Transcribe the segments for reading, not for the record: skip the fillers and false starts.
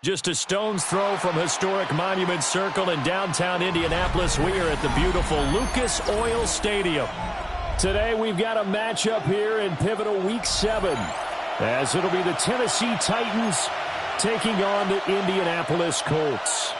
Just a stone's throw from historic Monument Circle in downtown Indianapolis. We are at the beautiful Lucas Oil Stadium. Today we've got a matchup here in pivotal Week 7, as it'll be the Tennessee Titans taking on the Indianapolis Colts.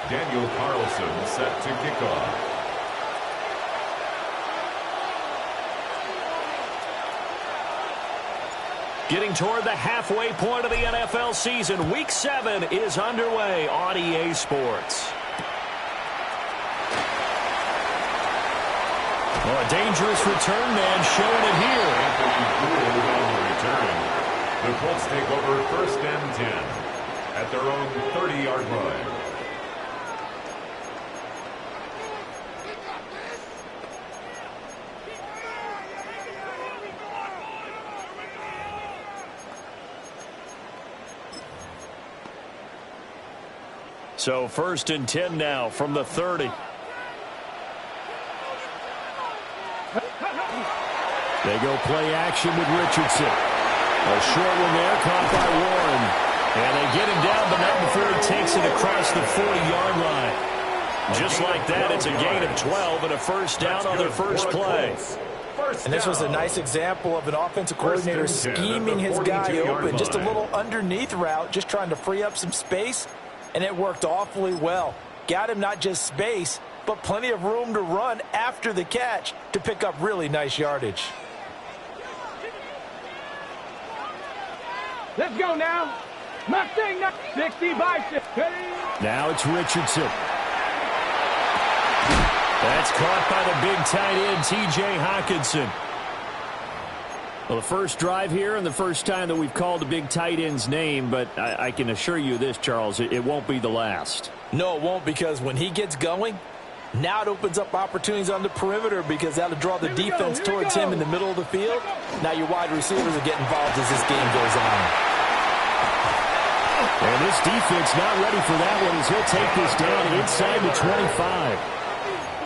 Daniel Carlson set to kick off. Getting toward the halfway point of the NFL season, Week 7 is underway on EA Sports. Oh, a dangerous return man showing it here. Anthony Gould on the return. The Colts take over 1st and 10 at their own 30-yard line. So 1st and 10 now from the 30. They go play action with Richardson. A short one there, caught by Warren. And they get him down, but not before he takes it across the 40-yard line. Just like that, it's a gain of 12 and a first down on their first play. And this was a nice example of an offensive coordinator scheming his guy open. Just a little underneath route, just trying to free up some space. And it worked awfully well. Got him not just space, but plenty of room to run after the catch to pick up really nice yardage. Let's go now. Mustang 60 bicep. Now it's Richardson. That's caught by the big tight end, T.J. Hockenson. Well, the first drive here and the first time that we've called the big tight end's name, but I can assure you this, Charles, it won't be the last. No, it won't, because when he gets going, now it opens up opportunities on the perimeter because that'll draw the defense towards him in the middle of the field. Now your wide receivers will get involved as this game goes on. And this defense not ready for that one as he'll take this down inside the 25.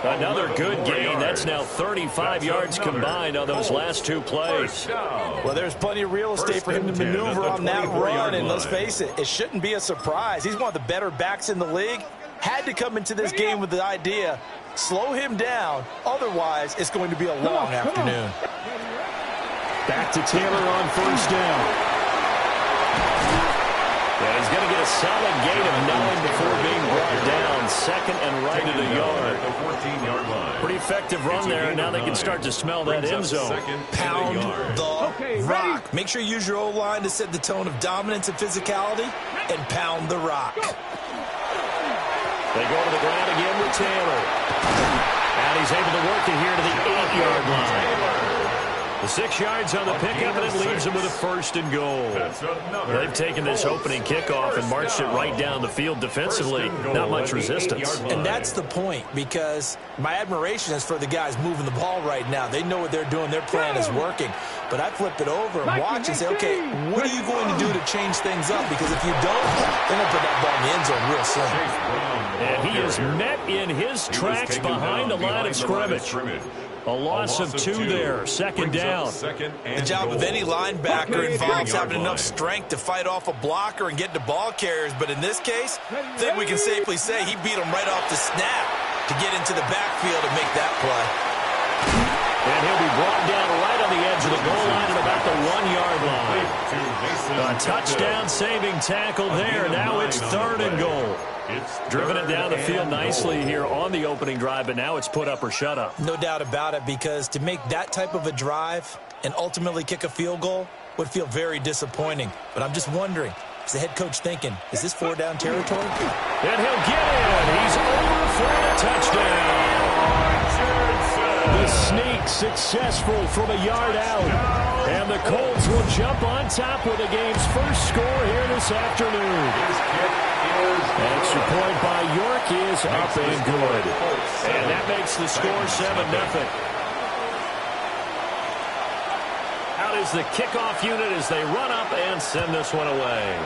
Another good gain. That's now 35 yards combined on those last two plays. Well, there's plenty of real estate for him to maneuver on that run, and let's face it, it shouldn't be a surprise. He's one of the better backs in the league. Had to come into this game with the idea, slow him down, otherwise it's going to be a long afternoon. Back to Taylor on first down. And he's going to get a solid gain of 9 before being brought down. Second and right at a yard. The 14-yard line. Pretty effective run there, and now they can start to smell that end zone. Pound the rock. Make sure you use your O-line to set the tone of dominance and physicality, and pound the rock. They go to the ground again with Taylor. And he's able to work it here to the 8-yard line. The 6 yards on the pickup, and it leaves them with a first and goal. They've taken this opening kickoff and marched it right down the field defensively. Not much resistance. And that's the point, because my admiration is for the guys moving the ball right now. They know what they're doing. Their plan is working. But I flip it over and watch and say, okay, what are you going to do to change things up? Because if you don't, they're going to put that ball in the end zone real soon. And he is met in his tracks behind the line of scrimmage. A loss of 2 there, second down. The job of any linebacker involves having enough strength to fight off a blocker and get to ball carriers. But in this case, I think we can safely say he beat him right off the snap to get into the backfield and make that play. And he'll be brought down right on the edge of the goal line at about the 1-yard line. A touchdown-saving tackle there. Now it's 3rd and goal. Driven it down the field nicely here on the opening drive, but now it's put up or shut up. No doubt about it, because to make that type of a drive and ultimately kick a field goal would feel very disappointing. But I'm just wondering, is the head coach thinking, is this 4-down territory? And he'll get it. He's over for a touchdown. The sneak successful from a yard out. And the Colts will jump on top with the game's first score here this afternoon. Extra point by York is up and good. And that makes the score 7-0. is the kickoff unit as they run up and send this one away.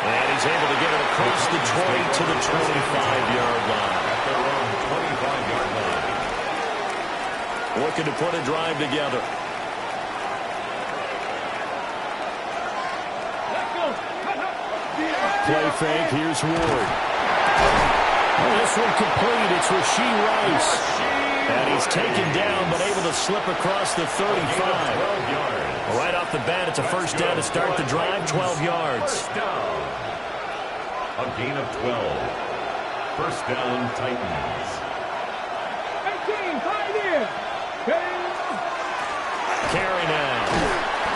And he's able to get it across the 20 to the 25-yard line. At their own 25-yard line. Looking to put a drive together. Play fake. Here's Ward. Oh, this one complete. It's Rashee Rice. And he's taken down, but able to slip across the 35. Right off the bat, it's a first down to start the drive, 12 yards. First down. A gain of 12. First down, Titans. 18, 5 in. Carry now.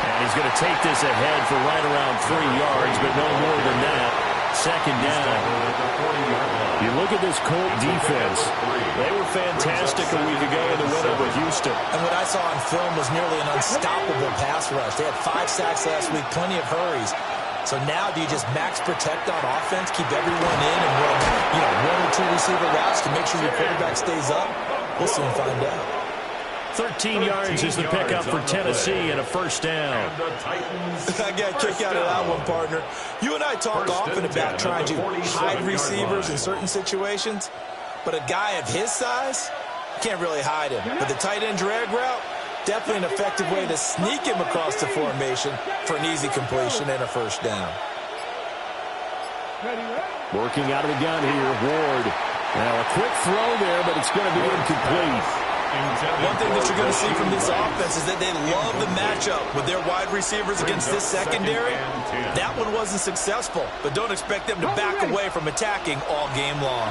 And he's going to take this ahead for right around 3 yards, but no more than that. Second down. You look at this Colt defense. They were fantastic a week ago in the win over Houston. And what I saw on film was nearly an unstoppable pass rush. They had 5 sacks last week, plenty of hurries. So now do you just max protect on offense, keep everyone in, and run, 1 or 2 receiver routes to make sure your quarterback stays up? We'll soon find out. 13 yards is the pickup for Tennessee and a first down. I got a kick out of that one, partner. You and I talk often about trying to hide receivers in certain situations, but a guy of his size, you can't really hide him. But the tight end drag route, definitely an effective way to sneak him across the formation for an easy completion and a first down. Working out of the gun here, Ward. Now a quick throw there, but it's going to be incomplete. One thing that you're going to see from this offense is that they love the matchup with their wide receivers against this secondary. That one wasn't successful, but don't expect them to back away from attacking all game long.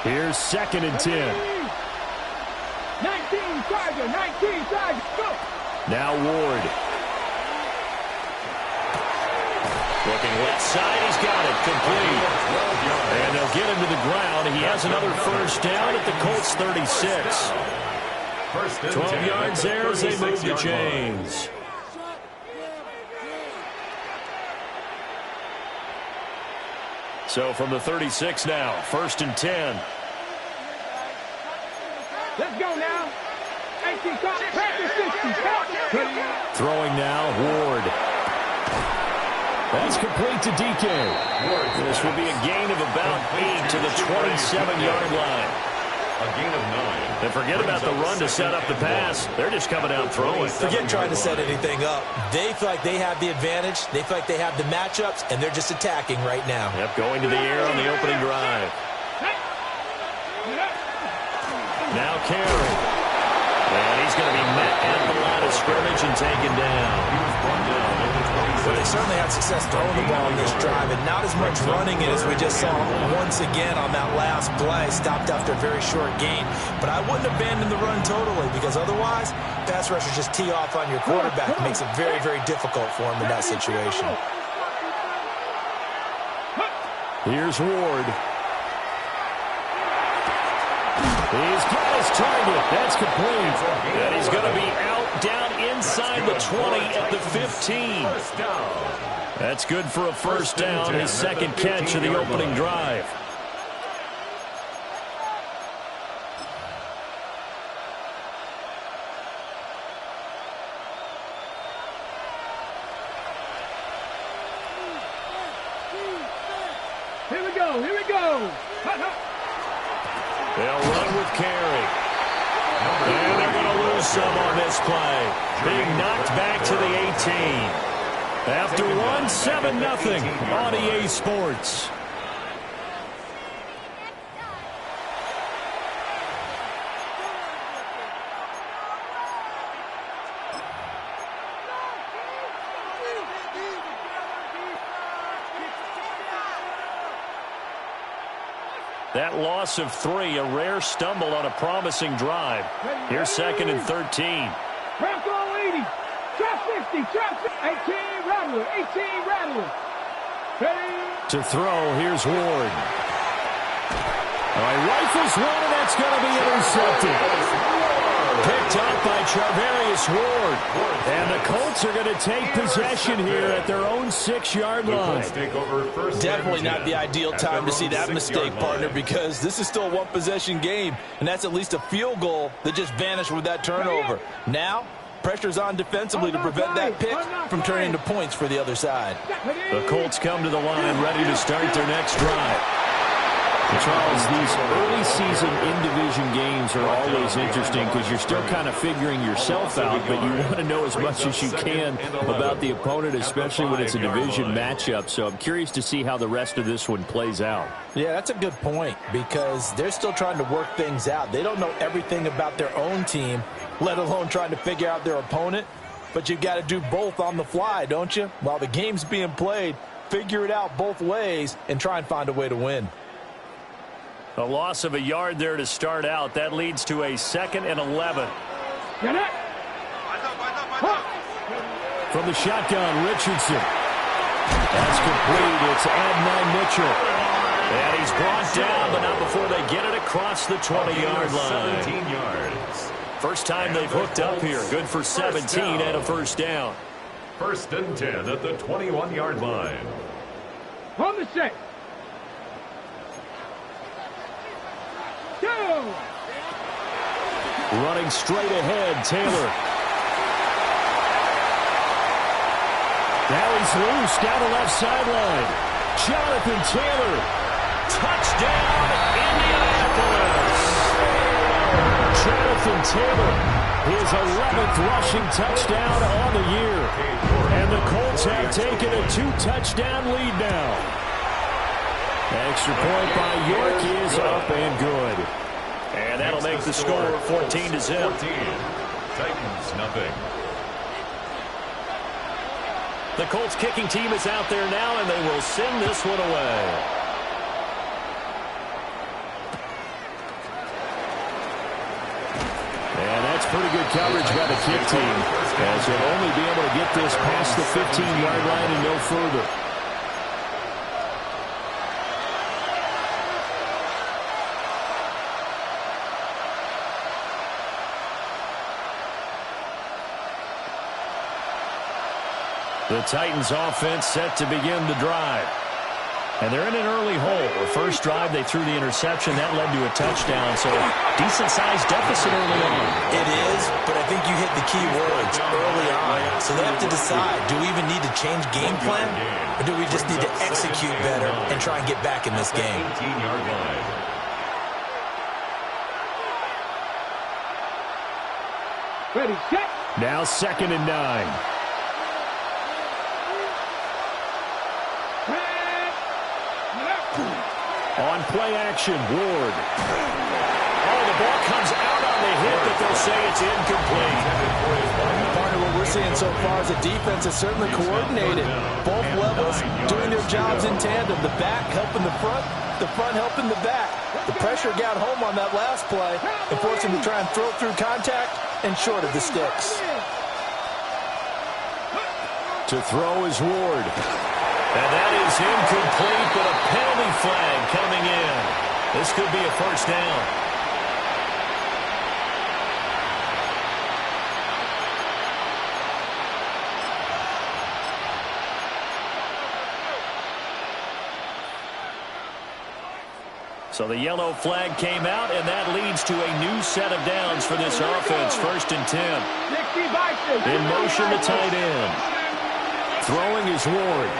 Here's 2nd and 10. 19, Tiger, 19, Tiger, go! Now Ward. Looking left side, he's got it, complete. And they'll get him to the ground. He has another first down at the Colts 36. 12 yards there as they move the chains. So from the 36 now, 1st and 10. Let's go now. 18, practice 60. Throwing now, Ward. That's complete to DK. This will be a gain of about 8 to the 27-yard line. A gain of 9. And forget about the run to set up the pass. They're just coming out throwing. Forget trying to set anything up. They feel like they have the advantage. They feel like they have the matchups, and they're just attacking right now. Yep, going to the air on the opening drive. Now Carey. And he's going to be met at the line of scrimmage and taken down. But they certainly had success throwing the ball in this drive, and not as much running it as we just saw once again on that last play. Stopped after a very short gain. But I wouldn't abandon the run totally, because otherwise, pass rushers just tee off on your quarterback. It makes it very, very difficult for him in that situation. Here's Ward. He's got his target. That's complete. And he's going to be out down inside the 20 at the 15. That's good for a first down, his 2nd catch of the opening drive. Here we go, here we go. They'll run with Carey. And they're going to lose some on this play. Being knocked back to the 18. After one, 7-0 on EA Sports. That loss of 3, a rare stumble on a promising drive. Here's 2nd and 13. Bronco 80, trap 50, trap 18, Rattler, 18, Rattler. Ready? To throw, here's Ward. All right, rifles one, and that's going to be intercepted. Picked up by Charvarius Ward. And the Colts are going to take possession here at their own 6-yard line. Definitely not the ideal time to see that mistake, partner, because this is still a one-possession game, and that's at least a field goal that just vanished with that turnover. Now, pressure's on defensively to prevent that pick from turning into points for the other side. The Colts come to the line ready to start their next drive. Charles, these early season in-division games are always interesting because you're still kind of figuring yourself out, but you want to know as much as you can about the opponent, especially when it's a division matchup. So I'm curious to see how the rest of this one plays out. Yeah, that's a good point because they're still trying to work things out. They don't know everything about their own team, let alone trying to figure out their opponent. But you've got to do both on the fly, don't you? While the game's being played, figure it out both ways and try and find a way to win. A loss of a yard there to start out. That leads to a 2nd and 11. From the shotgun, Richardson. That's complete. It's Adnan Mitchell. And he's brought down, but not before they get it across the 20-yard line. 17 yards. First time they've hooked up here. Good for 17 and a first down. 1st and 10 at the 21-yard line. On the 6. Running straight ahead, Taylor. Now he's loose down the left sideline. Jonathan Taylor. Touchdown, Indianapolis. Jonathan Taylor, his 11th rushing touchdown on the year. And the Colts have taken a 2-touchdown lead now. Extra point by York is up and good. And that'll make the score 14-0. 14. Titans, nothing. The Colts kicking team is out there now, and they will send this one away. And that's pretty good coverage by the kick team, as they'll only be able to get this past the 15-yard line and no further. The Titans offense set to begin the drive. And they're in an early hole. The first drive, they threw the interception. That led to a touchdown. So decent-sized deficit early on. It is, but I think you hit the key words early on. So they have to decide, do we even need to change game plan? Or do we just need to execute better and try and get back in this game? 18-yard line. Ready, set. Now 2nd and 9. On play action, Ward. Oh, the ball comes out on the hit, but they'll say it's incomplete. Part of what we're seeing so far is the defense is certainly coordinated. Both levels doing their jobs in tandem. The back helping the front helping the back. The pressure got home on that last play and forced him to try and throw through contact and short of the sticks. To throw is Ward. And that is incomplete, but a penalty flag coming in. This could be a first down. So the yellow flag came out, and that leads to a new set of downs for this offense. 1st and 10. In motion to tight end. Throwing is Ward.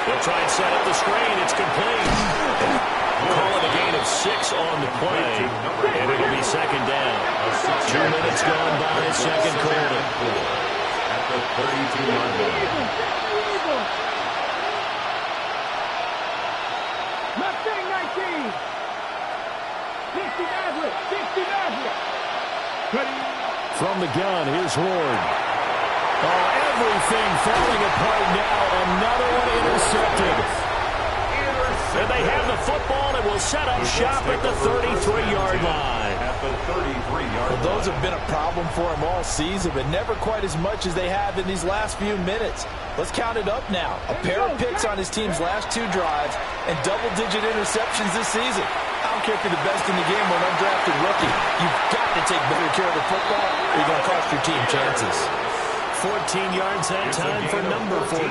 They'll try and set up the screen. It's complete. Call it a gain of 6 on the play. And it'll be 2nd down. 2 minutes gone by the second quarter. At the 32-yard line. Mustang 19. 60 Maverick. 60 Maverick. From the gun, here's Ward. Oh, everything falling apart now. Another one intercepted. And they have the football and will set up shop at the 33-yard line. At the 33-yard line. Those have been a problem for him all season, but never quite as much as they have in these last few minutes. Let's count it up now. A pair of picks on his team's last 2 drives and double-digit interceptions this season. don't care if you're the best in the game or an undrafted rookie. You've got to take better care of the football or you're going to cost your team chances. 14 yards that time for number 14.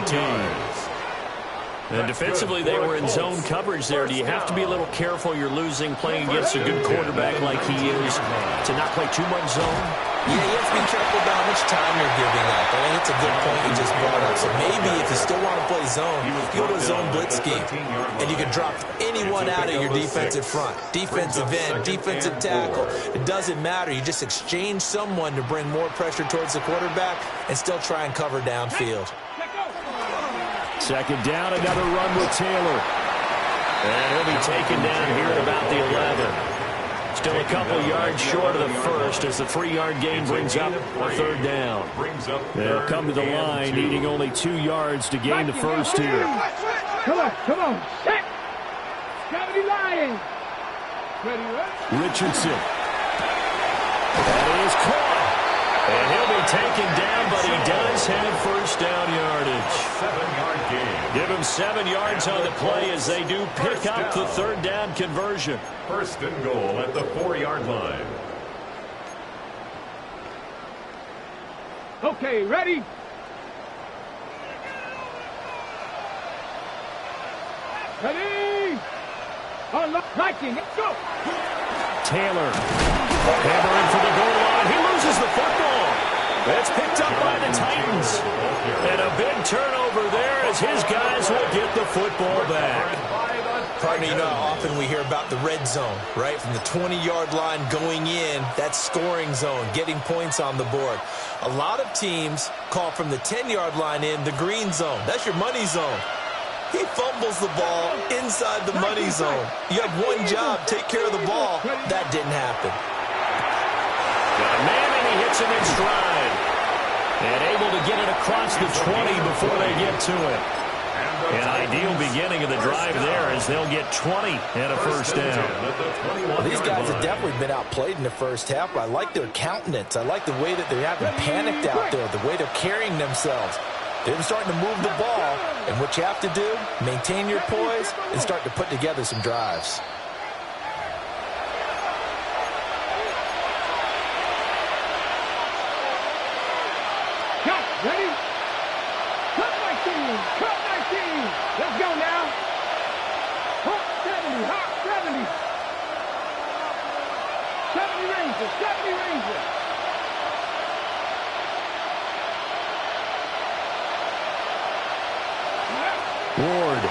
And defensively, they were in zone coverage there. Do you have to be a little careful you're losing playing against a good quarterback like he is to not play too much zone? Yeah, you have to be careful about how much time you're giving up. I think it's a good point you just brought up. So maybe if you still want to play zone, you go to a zone blitz scheme. And you can drop anyone out of your defensive front. Defensive end, defensive tackle. It doesn't matter. You just exchange someone to bring more pressure towards the quarterback and still try and cover downfield. Second down, another run with Taylor. And he'll be taken down here at about the 11. Still a couple yards short of the first as the 3-yard gain brings up a third down. They'll come to the line needing only 2 yards to gain the first here. Come on. Set. Gravity Lions. Ready? Richardson. That is caught. And he'll be taken down, but he does have first down yardage. 7-yard gain. Give him 7 yards on the play as they do pick up the third down conversion. First and goal at the 4-yard line. Okay, ready? Ready? Liking, let's go. Taylor. Hammering for the goal line. He loses the football. It's picked up by the Titans. And a big turnover there as his guys will get the football back. Partner, you know how often we hear about the red zone, right? From the 20-yard line going in, that's scoring zone, getting points on the board. A lot of teams call from the 10-yard line in the green zone. That's your money zone. He fumbles the ball inside the money zone. You have one job, take care of the ball. That didn't happen. Got a man and he hits him in stride. And able to get it across the 20 before they get to it. An ideal beginning of the drive there as they'll get 20 and a first down. Well, these guys have definitely been outplayed in the first half, but I like their countenance. I like the way that they haven't panicked out there, the way they're carrying themselves. They're starting to move the ball, and what you have to do, maintain your poise and start to put together some drives. Ready? Cut 19! Cut 19! Let's go now! Hawk 70! Hawk 70! 70 Rangers! 70 Rangers! Ward.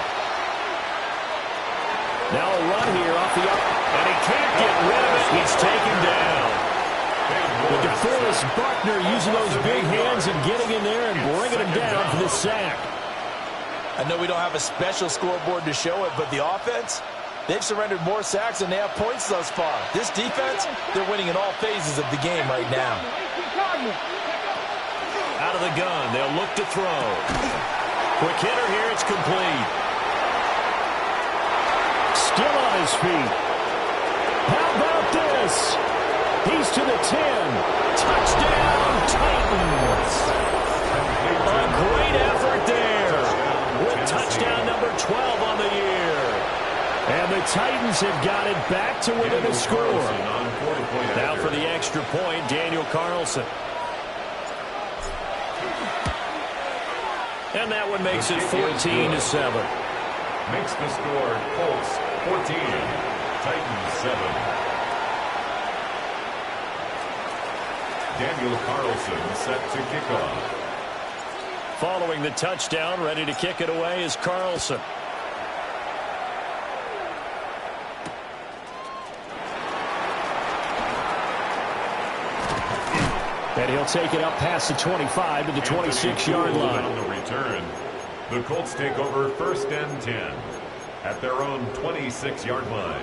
Now a run here off the up, and he can't get rid of it. He's taken down. But DeForest Buckner using those big hands and getting in there and bringing him down for the sack. I know we don't have a special scoreboard to show it, but the offense, they've surrendered more sacks than they have points thus far. This defense, they're winning in all phases of the game right now. Out of the gun, they'll look to throw. Quick hitter here, it's complete. Still on his feet. How about this? He's to the 10. Touchdown, Titans. A great effort there with touchdown number 12 on the year. And the Titans have got it back to within a score. Now for the extra point, Daniel Carlson. And that one makes it 14-7. Makes the score Colts 14, Titans 7. Daniel Carlson set to kick off. Following the touchdown, ready to kick it away is Carlson. And he'll take it up past the 25 to the 26-yard line. On the return, the Colts take over first and 10 at their own 26-yard line.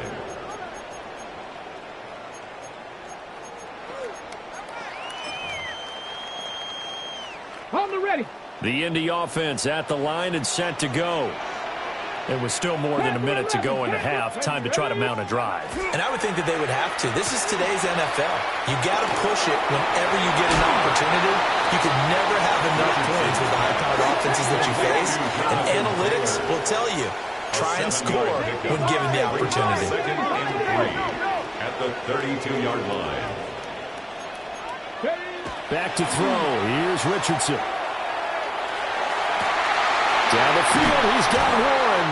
On the ready. The Indy offense at the line and set to go. It was still more than a minute to go in the half. Time to try to mount a drive. And I would think that they would have to. This is today's NFL. You got to push it whenever you get an opportunity. You can never have enough points with the high-powered offenses that you face. And analytics will tell you, try and score when given the opportunity. Second and 3 at the 32-yard line. Back to throw. Here's Richardson. Down the field, he's got Warren.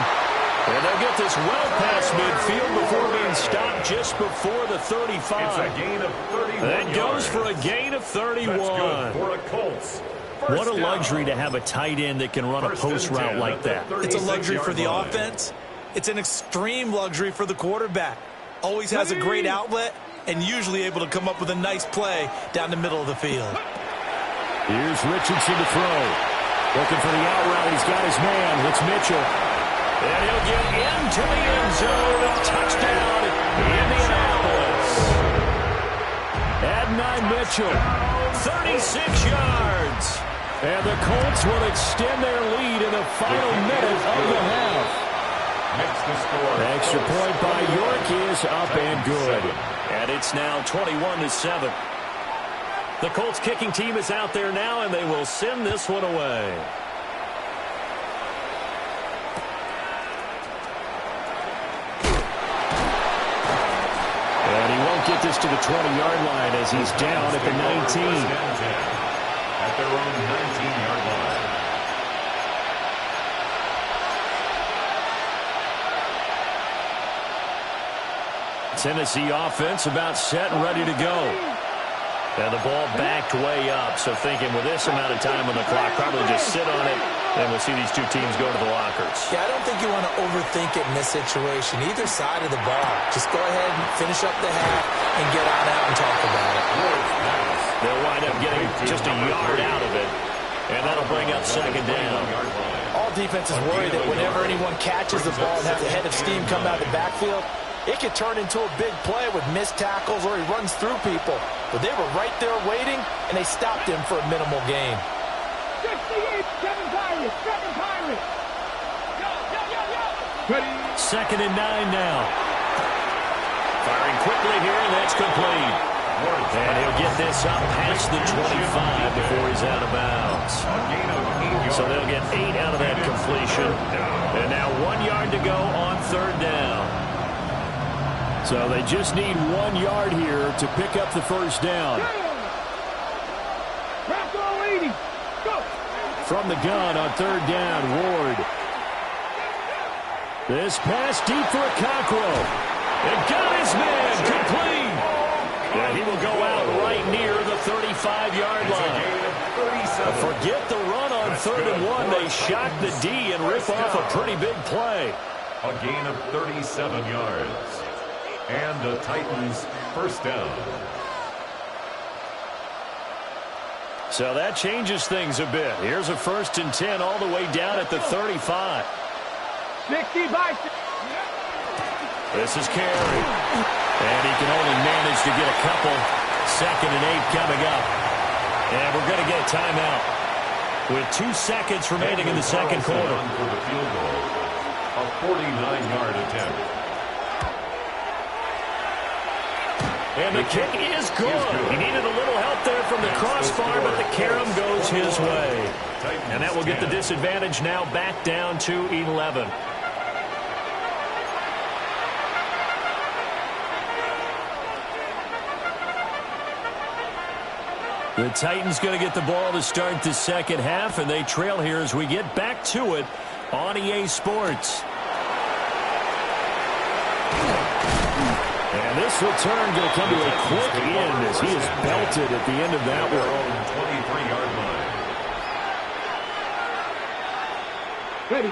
And they'll get this well past midfield before being stopped just before the 35. It's a gain of 31 That goes yards. for a gain of 31. That's good for a Colts. What a First luxury down. to have a tight end that can run a post route like that. It's a luxury for the 36-yard line. offense. It's an extreme luxury for the quarterback. Always has a great outlet and usually able to come up with a nice play down the middle of the field. Here's Richardson to throw. Looking for the out route. He's got his man. It's Mitchell. And he'll get into the end zone. Touchdown, Indianapolis. Adonai Mitchell, 36 yards. And the Colts will extend their lead in the final minute of the half. Makes the score. The extra point by York is up and good. And it's now 21-7. The Colts kicking team is out there now, and they will send this one away. And he won't get this to the 20-yard line as he's down at the 19. First and 10 at their own 19-yard line. Tennessee offense about set and ready to go. And the ball backed way up, so thinking with this amount of time on the clock, probably just sit on it, and we'll see these two teams go to the lockers. Yeah, I don't think you want to overthink it in this situation. Either side of the ball. Just go ahead and finish up the half and get on out and talk about it. They'll wind up getting just a yard out of it, and that'll bring up second down. All defenses worry that whenever anyone catches the ball and has a head of steam come out of the backfield, it could turn into a big play with missed tackles or he runs through people. But they were right there waiting, and they stopped him for a minimal gain. 68, 7 Pirates, 7 Pirates. Second and 9 now. Firing quickly here, and that's complete. And he'll get this up past the 25 before he's out of bounds. So they'll get 8 out of that completion. And now 1 yard to go on third down. So they just need 1 yard here to pick up the first down. From the gun on third down, Ward. This pass deep for a Cockrell. And got his man complete. And he will go out right near the 35-yard line. Forget the run on third and 1. They shock the D and rip off a pretty big play. A gain of 37 yards. And the Titans first down. So that changes things a bit. Here's a 1st and 10 all the way down at the 35. 60 by. This is Carey. And he can only manage to get a couple. 2nd and 8 coming up. And we're going to get a timeout with 2 seconds remaining in the second quarter. For the field goal, a 49-yard attempt. And the kick is good. He needed a little help there from the crossbar, but the carom goes his way. And that will get the disadvantage now back down to 11. The Titans going to get the ball to start the second half, and they trail here as we get back to it on EA Sports. And this return going to come to a quick end as he is belted at the end of that one. 23-yard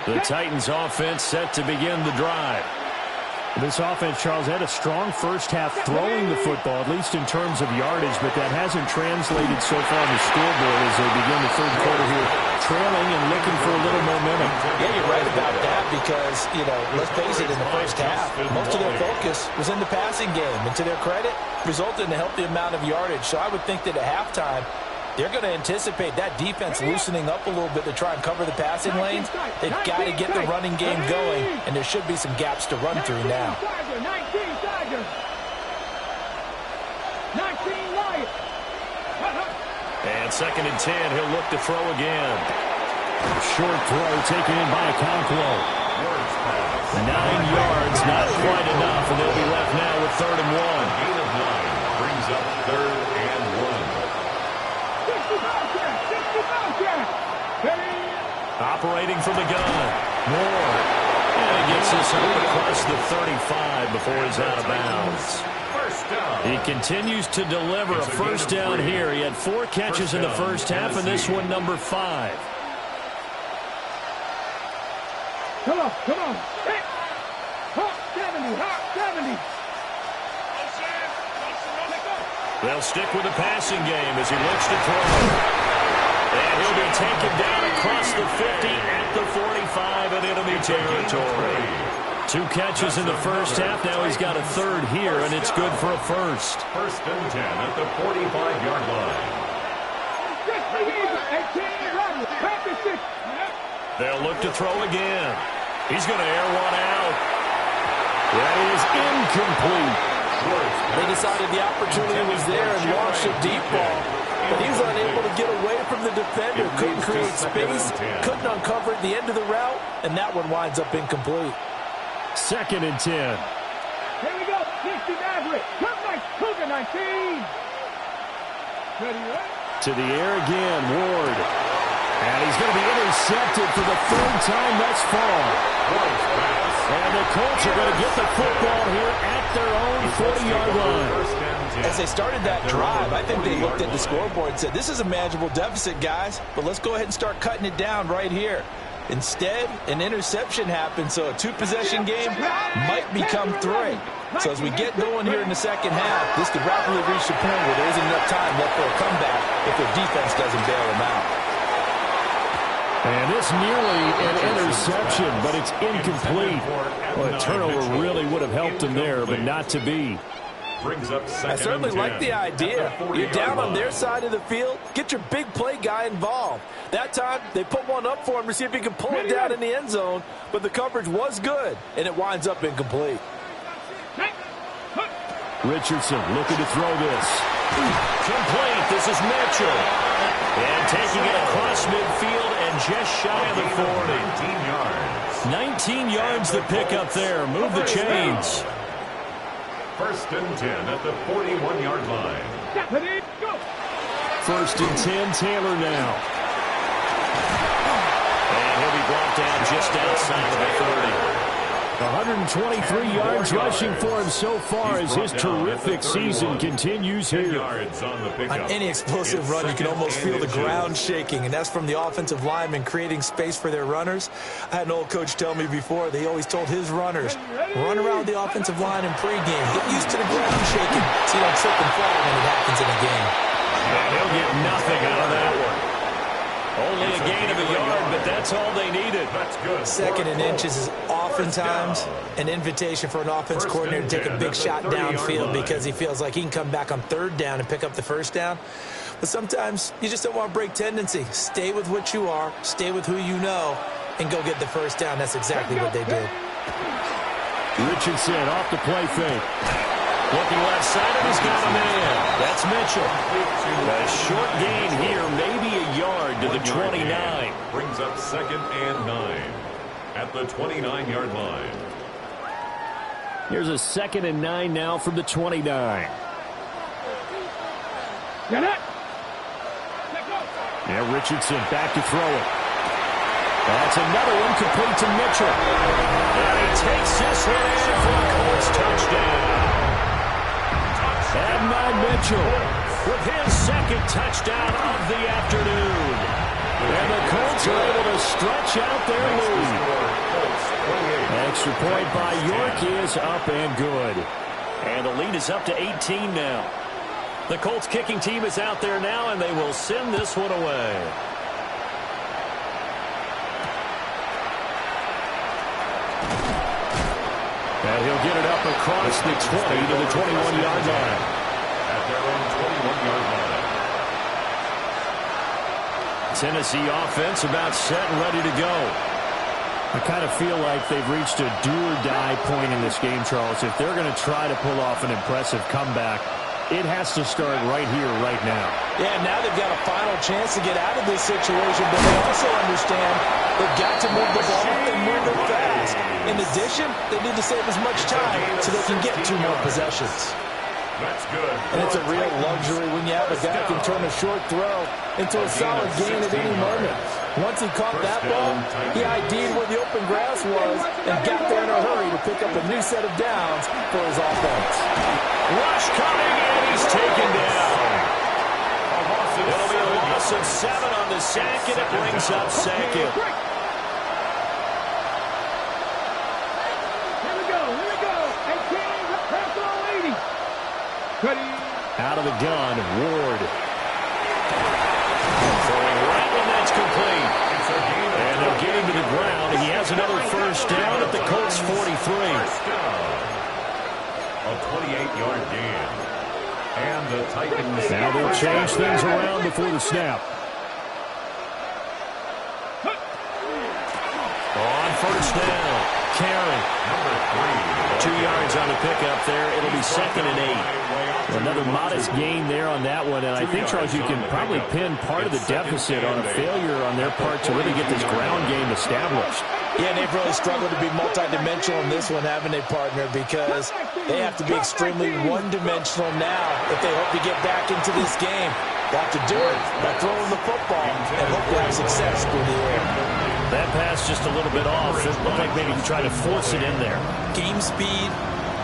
line. The Titans offense set to begin the drive. This offense, Charles, had a strong first half throwing the football, at least in terms of yardage, but that hasn't translated so far on the scoreboard as they begin the third quarter here, trailing and looking for a little momentum. Yeah, you're right about that because, let's face it, in the first half, most of their focus was in the passing game. And to their credit, resulted in a healthy amount of yardage. So I would think that at halftime, they're going to anticipate that defense loosening up a little bit to try and cover the passing lanes. They've got to get the running game going, and there should be some gaps to run through now. 19 Lions. And 2nd and 10, he'll look to throw again. Short throw taken in by Conquo. Ward's 9 yards, not quite enough, and they'll be left now with 3rd and 1. gain of 9 brings up 3rd and 1. Operating from the gun. Ward. And he gets this up across the 35 before he's out of bounds. First down. He continues to deliver a first down here. He had 4 catches in the first half, and this one number 5. Come on. Hey. Hawk 70. They'll stick with the passing game as he looks to throw. And he'll be taken down across the 50 at the 45 in enemy territory. 2 catches in the first half. Now he's got a 3rd here, and it's good for a first. First and 10 at the 45-yard line. They'll look to throw again. He's going to air one out. That is incomplete. They decided the opportunity was there and launched a deep ball, but he was unable to get away from the defender. Couldn't create space, couldn't uncover at the end of the route, and that one winds up incomplete. 2nd and 10. Here we go. 60 Maverick. Cougar 19. Ready, right? To the air again, Ward. And he's going to be intercepted for the 3rd time thus far. And the Colts are going to get the football here at their own 40-yard line. As they started that drive, I think they looked at the scoreboard and said, this is a manageable deficit, guys, but let's go ahead and start cutting it down right here. Instead, an interception happened, so a 2-possession game might become 3. So as we get going here in the second half, this could rapidly reach the point where there isn't enough time left for a comeback if their defense doesn't bail them out. And this nearly an interception, but it's incomplete. Well, a turnover really would have helped him there, but not to be. Brings up I certainly like the idea. You're down on their side of the field. Get your big play guy involved. That time, they put one up for him to see if he can pull it down in the end zone, but the coverage was good, and it winds up incomplete. Richardson looking to throw this. Complete. This is Mitchell. And taking it across midfield and just shy of the 40. 19 yards the pickup there. Move the chains. First and 10 at the 41-yard line. First and 10, Taylor now. And he'll be brought down just outside of the 30. 123 yards rushing for him so far as his terrific season continues here. On any explosive run, you can almost feel the ground shaking, and that's from the offensive linemen creating space for their runners. I had an old coach tell me before, they always told his runners, run around the offensive line in pregame. Get used to the ground shaking so you don't slip and fall when it happens in a game. And he'll get nothing out of that one. Only a gain of a yard, but that's all they needed. That's good. 2nd and inches is oftentimes an invitation for an offense coordinator to take a big shot downfield because he feels like he can come back on 3rd down and pick up the first down. But sometimes you just don't want to break tendency. Stay with what you are, stay with who you know, and go get the first down. That's exactly what they did. Richardson off the play fake. Looking left side, and he's got a man. That's Mitchell. A short gain here, maybe a yard to the 29. Brings up 2nd and 9 at the 29-yard line. Here's a 2nd and 9 now from the 29. Yeah, Richardson back to throw it. That's another one complete to Mitchell. And he takes this one in for a Colts touchdown. And Mitchell with his 2nd touchdown of the afternoon. And the Colts are able to stretch out their lead. Extra point by York is up and good. And the lead is up to 18 now. The Colts kicking team is out there now, and they will send this one away. And he'll get it up across the 20 to the 21-yard line. At their own 21-yard line. Tennessee offense about set and ready to go. I kind of feel like they've reached a do-or-die point in this game, Charles. If they're going to try to pull off an impressive comeback, It has to start right here, right now. Yeah, now they've got a final chance to get out of this situation, but they also understand they've got to move the ball and move it fast. In addition, they need to save as much time so they can get 2 more possessions. That's good. And it's a real luxury when you have a guy who can turn a short throw into a solid gain at any moment. Once he caught that ball, he ID'd where the open grass was and got there in a hurry to pick up a new set of downs for his offense. Rush coming, and he's taken down. It'll be a loss of 7 on the sack, and it brings up second. Here we go. 18, pass it on 80. Cutting. Out of the gun, Ward. Throwing right when that's complete. And they'll get him to the ground. He has another first down at the Colts 43. A 28-yard gain. And the Titans. Now they'll change things around before the snap. On first down, Carey. Number 2 yards on the pickup there. It'll be 2nd and 8. Another modest gain there on that one. And I think, Charles, you can probably pin part of the deficit on a failure on their part to really get this ground game established. Yeah, and they've really struggled to be multidimensional in this one, haven't they, partner? Because they have to be extremely one-dimensional now if they hope to get back into this game. They have to do it by throwing the football and hope to have success through the air. That pass just a little bit off. It looked like maybe he tried to force it in there. Game speed,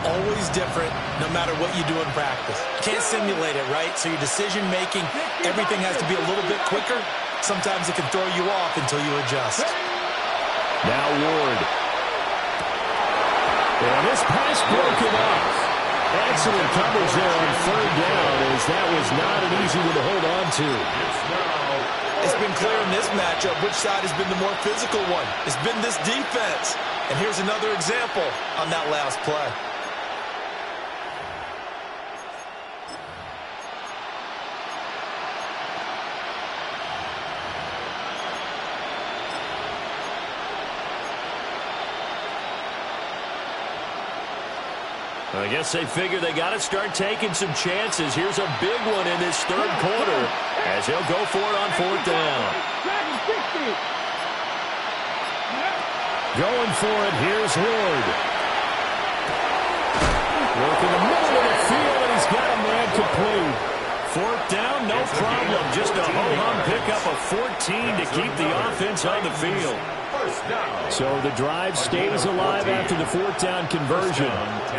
always different no matter what you do in practice. You can't simulate it, right? So your decision-making, everything has to be a little bit quicker. Sometimes it can throw you off until you adjust. Now Ward. And this pass broken up. Excellent coverage there on 3rd down, as that was not an easy one to hold on to. It's been clear in this matchup which side has been the more physical one. It's been this defense. And here's another example on that last play. I guess they figure they got to start taking some chances. Here's a big one in this 3rd quarter as he'll go for it on 4th down. Going for it, here's Ward. Working the middle of the field, and he's got a man complete. 4th down, no problem. Just a ho-hum pickup of 14 to keep the offense on the field. So the drive stays alive after the 4th down conversion.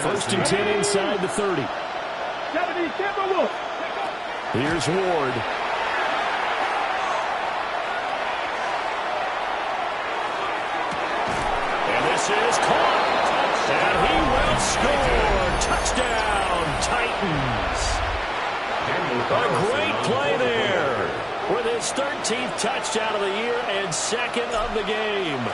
1st and 10 inside the 30. Here's Ward. And this is caught. And he will score. Touchdown, Titans. A great play there with his 13th touchdown of the year and 2nd of the game.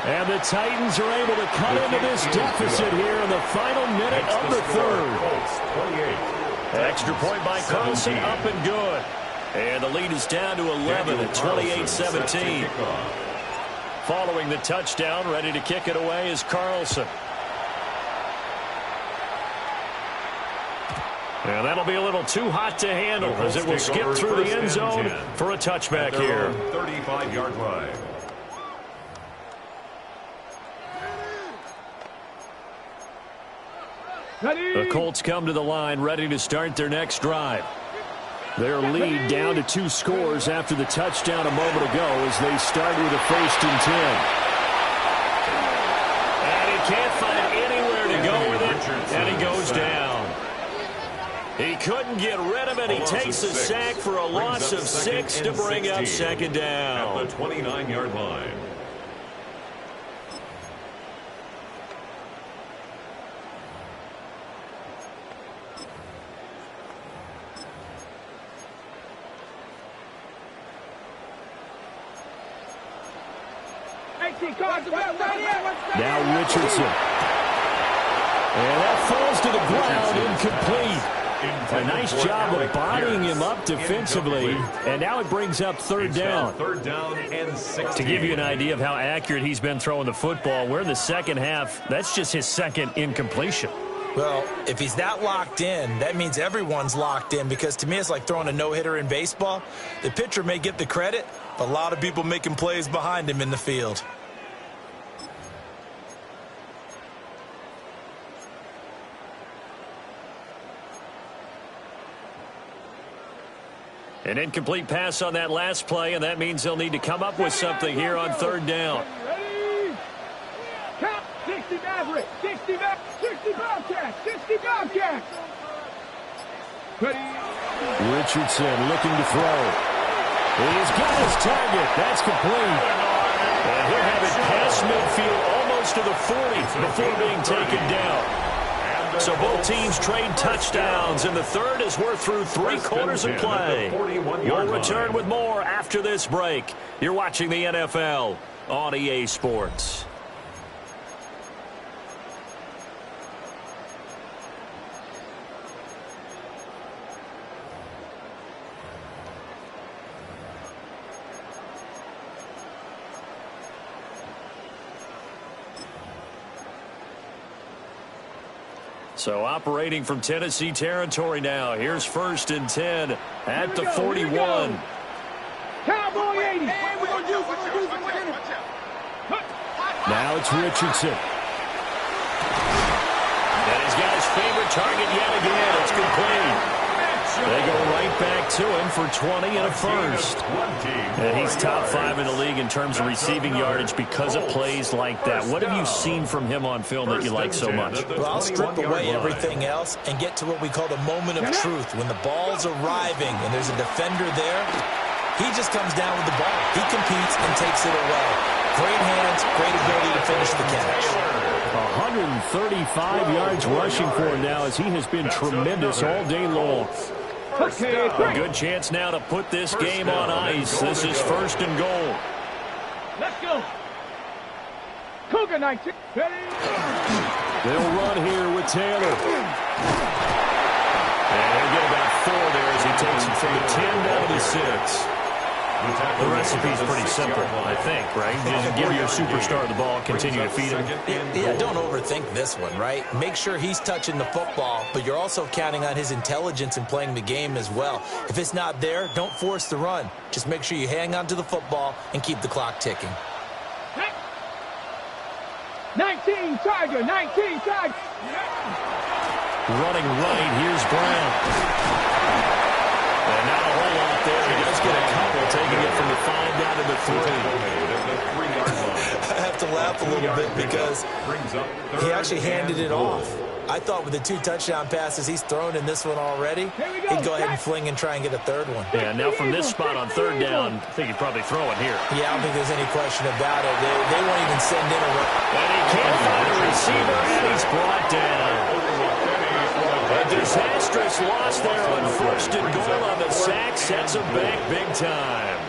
And the Titans are able to cut into this deficit here in the final minute of the 3rd. Extra point by Carlson, up and good. And the lead is down to 11 at 28-17. Following the touchdown, ready to kick it away is Carlson. And that'll be a little too hot to handle as it will skip through the end zone for a touchback here. 35-yard line. The Colts come to the line ready to start their next drive. Their lead down to 2 scores after the touchdown a moment ago as they start with a 1st and 10. And he can't find anywhere to go with it, and he goes down. He couldn't get rid of it. He takes a sack for a loss of 6 to bring up 2nd down. At the 29-yard line. Now Richardson. And that falls to the ground, incomplete. A nice job of bodying him up defensively. And now it brings up 3rd down. 3rd down and 16. To give you an idea of how accurate he's been throwing the football, we're in the 2nd half. That's just his 2nd incompletion. Well, if he's that locked in, that means everyone's locked in, because to me it's like throwing a no-hitter in baseball. The pitcher may get the credit, but a lot of people making plays behind him in the field. An incomplete pass on that last play, and that means they'll need to come up with something here on third down. Ready? Count 60 Maverick, 60 Bobcats, 60 Bobcats. Ready? Richardson looking to throw. He's got his target. That's complete. And he'll have it past midfield almost to the 40 before being taken down. So both teams trade touchdowns, and the third as we're through three-quarters of play. We'll return with more after this break. You're watching the NFL on EA Sports. So operating from Tennessee territory now. Here's 1st and 10 at the 41. Cowboy 80. Now it's Richardson. And he's got his favorite target yet again. It's complete. They go right back to him for 20 and a first. And he's top 5 in the league in terms of receiving yardage because of plays like that. What have you seen from him on film that you like so much? Well, I'll strip away everything else and get to what we call the moment of truth. When the ball's arriving and there's a defender there, he just comes down with the ball. He competes and takes it away. Great hands, great ability to finish the catch. 135 yards rushing for him now, as he has been tremendous all day long. A good chance now to put this game on ice. This is 1st and goal. Let's go. Cougar 19. Ready? They'll run here with Taylor. And he'll get about 4 there as he takes it from the 10 down to the 6. The recipe's pretty simple, I think, right? Just give your superstar the ball, continue to feed him. Yeah, don't overthink this one, right? Make sure he's touching the football, but you're also counting on his intelligence in playing the game as well. If it's not there, don't force the run. Just make sure you hang on to the football and keep the clock ticking. 19 Tiger, 19 Tiger. Running right, here's Brown. And not a whole lot there. He does get a couple, taking it from the 5 down to the 3. I have to laugh a little bit because he actually handed it off. I thought with the 2 touchdown passes he's thrown in this one already, he'd go ahead and fling and try and get a 3rd one. Yeah, now from this spot on 3rd down, I think he'd probably throw it here. Yeah, I don't think there's any question about it. They won't even send in a run. And he can't find a receiver, and he's brought down. A disastrous loss there on 1st and goal on the sack. Sets him back big time.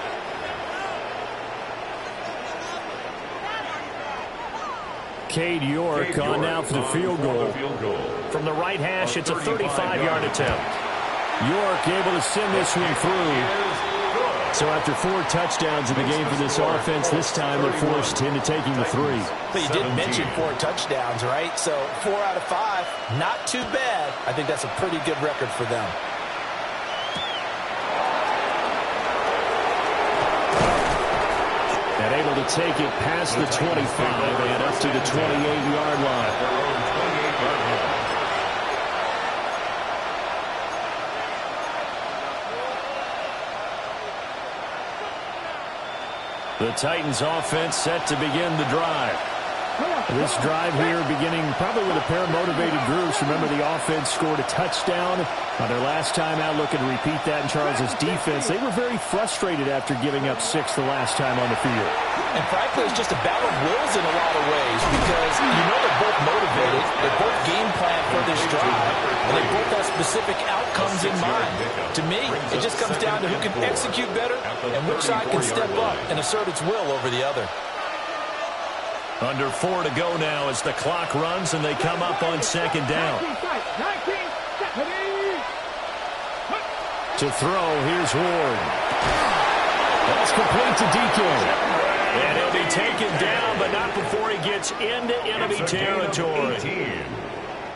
Cade York on now for the field goal. From the right hash, it's a 35-yard attempt. York able to send this one through. So after 4 touchdowns in the game for this offense, this time they're forced into taking the 3. But you didn't mention 4 touchdowns, right? So 4 out of 5, not too bad. I think that's a pretty good record for them. And able to take it past the 25 and up to the 28-yard line. The Titans offense set to begin the drive. This drive here beginning probably with a pair of motivated groups. Remember, the offense scored a touchdown on their last time out. Looking to repeat that in Charles' defense. They were very frustrated after giving up 6 the last time on the field. And frankly, it's just a battle of wills in a lot of ways, because you know they're both motivated, they both game plan for this drive, and they both have specific outcomes in mind. To me, it just comes down to who can execute better and which side can step up and assert its will over the other. Under 4 to go now as the clock runs and they come up on 2nd down. To throw, here's Ward. That's complete to DK. And he'll be taken down, but not before he gets into enemy territory.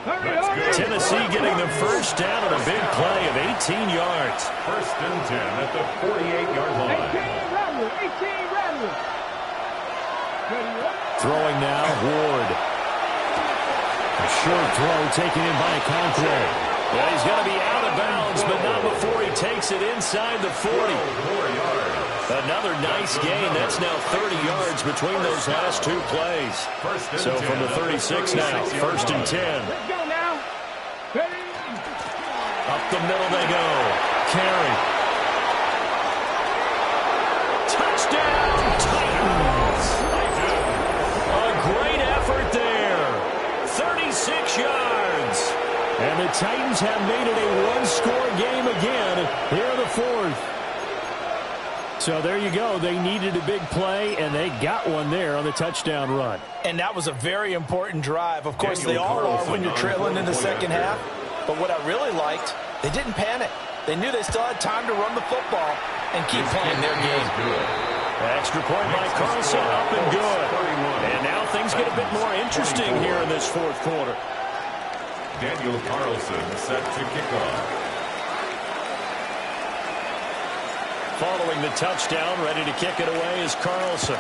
Tennessee getting the first down on a big play of 18 yards. First and 10 at the 48-yard line. 18 rattle. Throwing now, Ward. A short throw taken in by Okonkwo. Well, he's going to be out of bounds, but not before he takes it inside the 40. 4 yards. Another nice gain. That's now 30 yards between those last two plays. So from the 36 now, first and 10. Let's go now. Up the middle they go. Carry. Touchdown, Titans. A great effort there. 36 yards. And the Titans have made it a one-score game again here in the fourth. So there you go. They needed a big play, and they got one there on the touchdown run. And that was a very important drive. Of course, they all are when you're trailing in the second half. But what I really liked, they didn't panic. They knew they still had time to run the football and keep playing their game. Extra point by Carlson, up and good. And now things get a bit more interesting here in this fourth quarter. Daniel Carlson set to kick off. Following the touchdown, ready to kick it away is Carlson.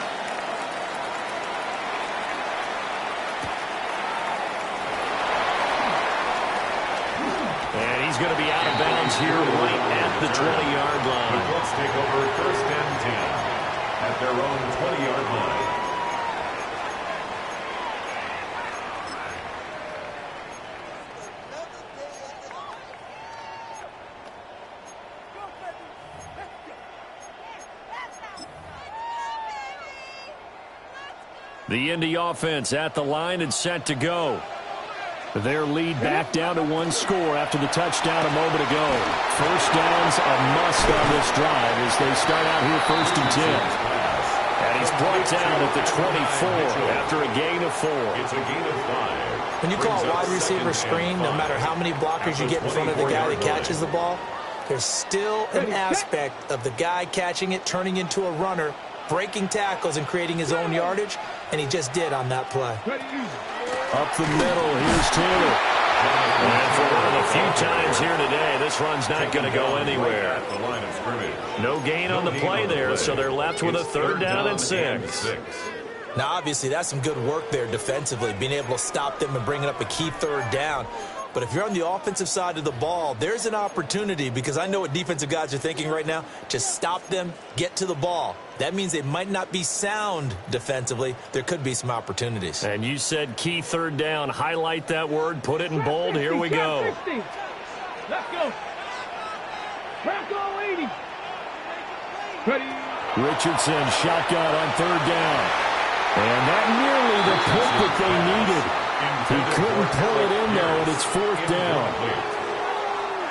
And he's going to be out of bounds here right at the 20-yard The line. Colts take over first and 10 at their own 20-yard line. The Indy offense at the line and set to go. Their lead back down to one score after the touchdown a moment ago. First down's a must on this drive as they start out here first and 10. And he's brought down at the 24 after a gain of 4. It's a gain of 5. When you call a wide receiver screen, no matter how many blockers you get in front of the guy that catches the ball, there's still an aspect of the guy catching it, turning into a runner, breaking tackles and creating his own yardage, and he just did on that play. Up the middle, here's Taylor. And for one of the few times here today, this run's not going to go anywhere. At the line of scrimmage. No gain on the play there, so they're left with a third down and 6. Now, obviously, that's some good work there defensively, being able to stop them and bringing up a key third down. But if you're on the offensive side of the ball, there's an opportunity, because I know what defensive guys are thinking right now. Just stop them, get to the ball. That means they might not be sound defensively. There could be some opportunities. And you said key third down. Highlight that word. Put it in bold. Here we go. Let's go. Bronco 80. Richardson, shotgun on third down. And that nearly the pick that they needed. He couldn't pull it in, though, and it's fourth down.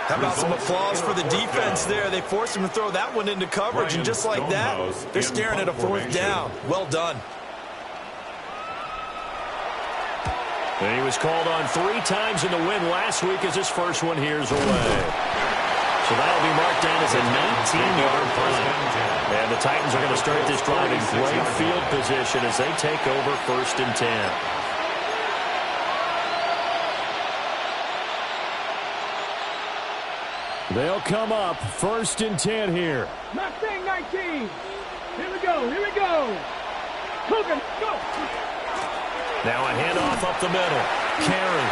How about some applause for the defense there? They forced him to throw that one into coverage, and just like that, they're staring at a fourth down. Well done. And he was called on 3 times in the win last week as his first one here's away. So that'll be marked down as a 19-yard punt. And the Titans are going to start this drive in great field position as they take over first and 10. They'll come up first and 10 here. Mustang 19. Here we go. Here we go. Cougar, go. Now a handoff up the middle. Carry.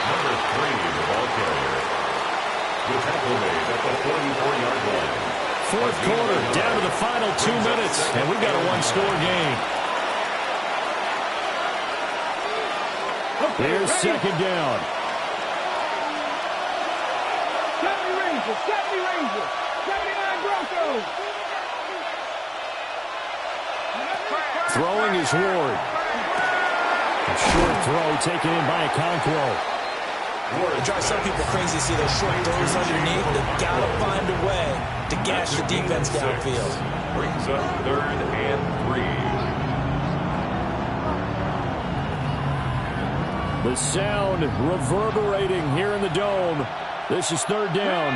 Number 3, the ball carrier. The tackle made at the 44-yard line. Fourth quarter, down to the final 2 minutes, and we've got a one-score game. Here's second down. 70 Rangers, 79 Broncos. Throwing is Ward. A short throw taken in by Okonkwo. It drives some people crazy to see those short throws underneath. They've got to find a way to gash the defense downfield. Brings up third and 3. The sound reverberating here in the dome. This is third down.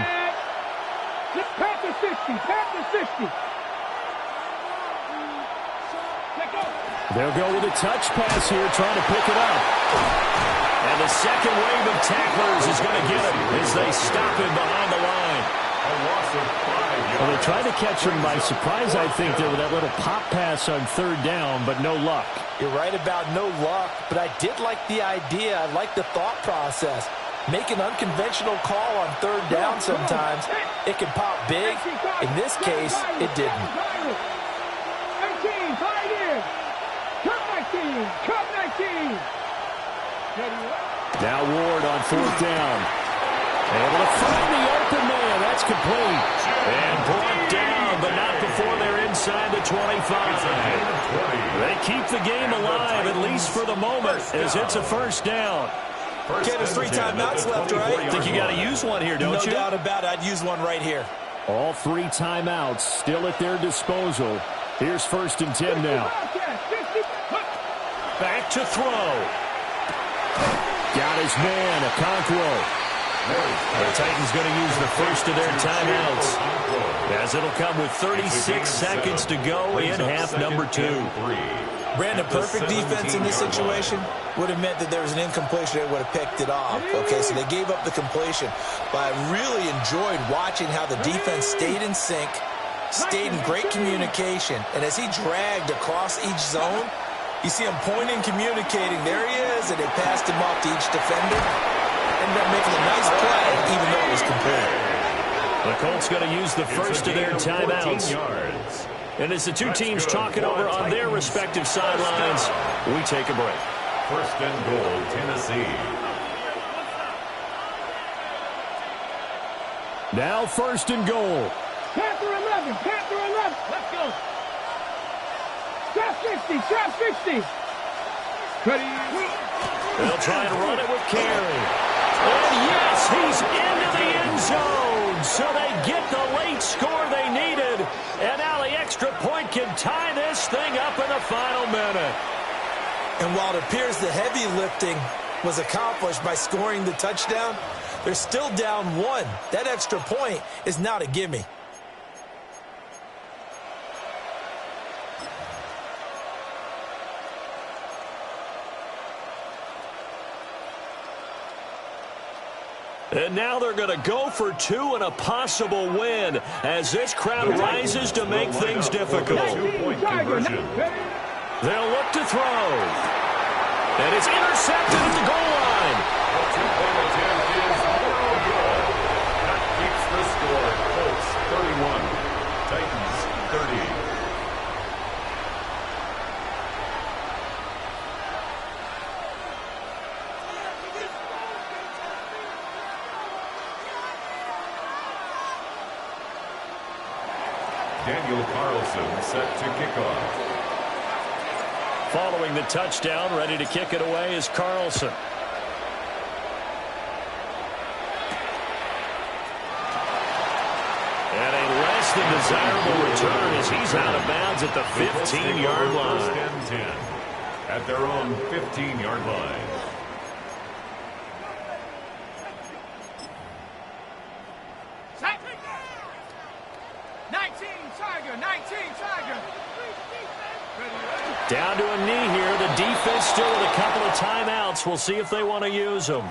Pass the 60. Pass the 60. They'll go with a touch pass here, trying to pick it up. And the second wave of tacklers is going to get him as they stop him behind the line. A loss of 5 yards. Well, they tried to catch him by surprise, I think, there with that little pop pass on third down, but no luck. You're right about no luck, but I did like the idea. I like the thought process. Make an unconventional call on third down sometimes. It can pop big. In this case, it didn't. 18, 5 years. Cut 19. Cut 19. Now Ward on fourth down. Able to find the open man. That's complete. And brought down, but not before they're inside the 25. They keep the game alive, at least for the moment, as it's a first down. Okay, there's 3 timeouts left, right? I think you got to use one here, don't you? No doubt about it. I'd use one right here. All 3 timeouts still at their disposal. Here's first and 10 now. Back to throw. Got his man, Okonkwo. The Titans going to use the first of their timeouts, as it'll come with 36 seconds to go in half number 2. Brandon, perfect defense in this situation would have meant that there was an incompletion. They would have picked it off. Okay, so they gave up the completion. But I really enjoyed watching how the defense stayed in sync, stayed in great communication. And as he dragged across each zone, you see him pointing, communicating. There he is, and they passed him off to each defender. Ended up making a nice play, even though it was complete. The Colts going to use the first of their timeouts. And as the two teams talk it over on their respective sidelines, we take a break. First and goal, Tennessee. Now first and goal. Panther 11. Panther 11. Let's go. Trap 60. Trap 60. They'll try and run it with Carey. And yes, he's into the end zone. So they get the late score they needed. And now the extra point can tie this thing up in the final minute. And while it appears the heavy lifting was accomplished by scoring the touchdown, they're still down 1. That extra point is not a gimme. And now they're going to go for 2 and a possible win as this crowd rises to make things difficult. Two-point conversion. They'll look to throw. And it's intercepted at the goal line. The two-point attempt is no good. That keeps the score. Colts 31, Titans 30. Daniel Carlson set to kick off. Following the touchdown, ready to kick it away is Carlson. And a less than desirable return as he's out of bounds at the 15-yard line. First and 10 at their own 15-yard line. Down to a knee here. The defense still with a couple of timeouts. We'll see if they want to use them.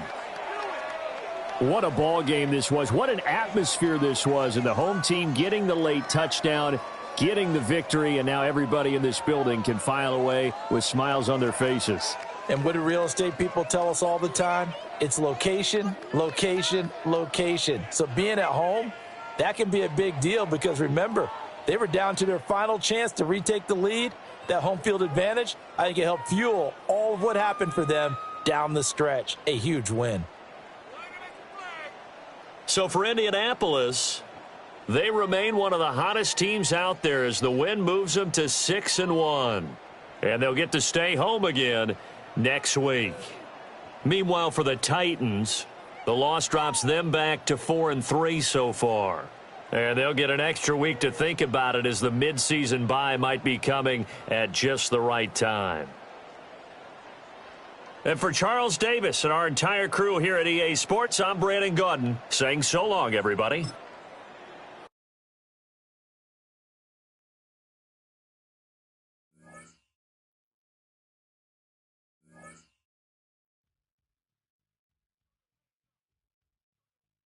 What a ball game this was. What an atmosphere this was. And the home team getting the late touchdown, getting the victory, and now everybody in this building can file away with smiles on their faces. And what do real estate people tell us all the time? It's location, location, location. So being at home, that can be a big deal because remember, they were down to their final chance to retake the lead. That home field advantage, I think it helped fuel all of what happened for them down the stretch. A huge win. So for Indianapolis, they remain one of the hottest teams out there as the win moves them to 6-1. And they'll get to stay home again next week. Meanwhile, for the Titans, the loss drops them back to 4-3 so far. And they'll get an extra week to think about it as the midseason bye might be coming at just the right time. And for Charles Davis and our entire crew here at EA Sports, I'm Brandon Gaudin saying so long, everybody.